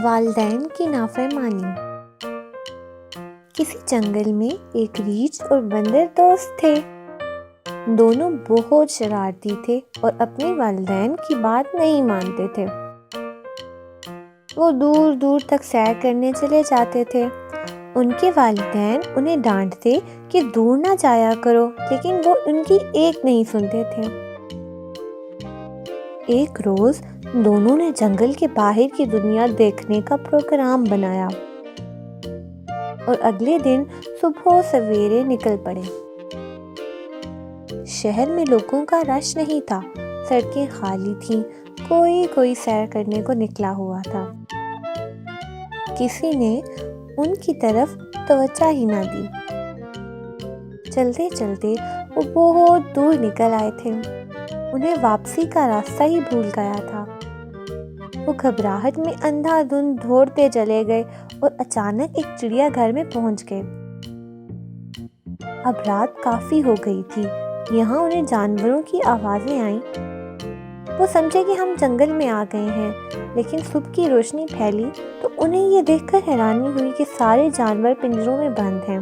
والدین کی نافرمانی۔ کسی جنگل میں ایک ریچھ اور بندر دوست تھے۔ دونوں بہت شرارتی تھے اور اپنے والدین کی بات نہیں مانتے تھے۔ وہ دور دور تک سیر کرنے چلے جاتے تھے۔ ان کے والدین انہیں ڈانٹتے کہ دور نہ جایا کرو، لیکن وہ ان کی ایک نہیں سنتے تھے۔ ایک روز دونوں نے جنگل کے باہر کی دنیا دیکھنے کا پروگرام بنایا اور اگلے دن صبح سویرے نکل پڑے۔ شہر میں لوگوں کا رش نہیں تھا، سڑکیں خالی تھیں، کوئی سیر کرنے کو نکلا ہوا تھا۔ کسی نے ان کی طرف توجہ ہی نہ دی۔ چلتے چلتے وہ بہت دور نکل آئے تھے۔ انہیں واپسی کا راستہ ہی بھول گیا تھا۔ وہ گھبراہٹ میں اندھا دھند دوڑتے چلے گئے اور اچانک ایک چڑیا گھر میں پہنچ گئے۔ اب رات کافی ہو گئی تھی، یہاں انہیں جانوروں کی آوازیں آئیں۔ وہ سمجھے کہ ہم جنگل میں آ گئے ہیں، لیکن صبح کی روشنی پھیلی تو انہیں یہ دیکھ کر حیرانی ہوئی کہ سارے جانور پنجروں میں بند ہیں۔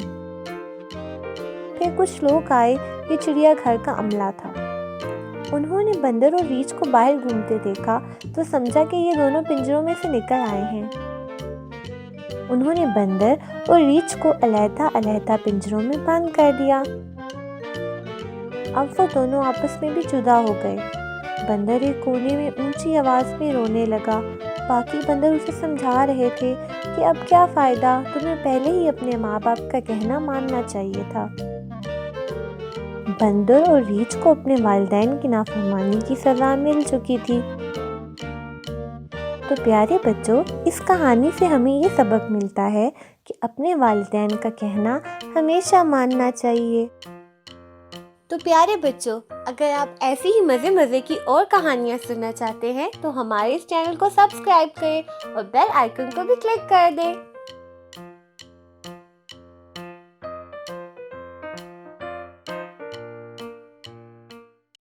پھر کچھ لوگ آئے، یہ چڑیا گھر کا عملہ تھا۔ انہوں نے بندر اور ریچھ کو باہر گھومتے دیکھا تو سمجھا کہ یہ دونوں پنجروں میں سے نکل آئے ہیں۔ انہوں نے بندر اور ریچھ کو علیحدہ علیحدہ پنجروں میں بند کر دیا۔ اب وہ دونوں آپس میں بھی جدا ہو گئے۔ بندر ایک کونے میں اونچی آواز میں رونے لگا۔ باقی بندر اسے سمجھا رہے تھے کہ اب کیا فائدہ، تمہیں پہلے ہی اپنے ماں باپ کا کہنا ماننا چاہیے تھا۔ بندر اور ریچھ کو اپنے والدین کی نافرمانی کی سزا مل چکی تھی۔ تو پیارے بچوں، اس کہانی سے ہمیں یہ سبق ملتا ہے کہ اپنے والدین کا کہنا ہمیشہ ماننا چاہیے۔ تو پیارے بچوں، اگر آپ ایسی ہی مزے کی اور کہانیاں سننا چاہتے ہیں تو ہمارے اس چینل کو سبسکرائب کریں اور بیل آئیکن کو بھی کلک کر دیں۔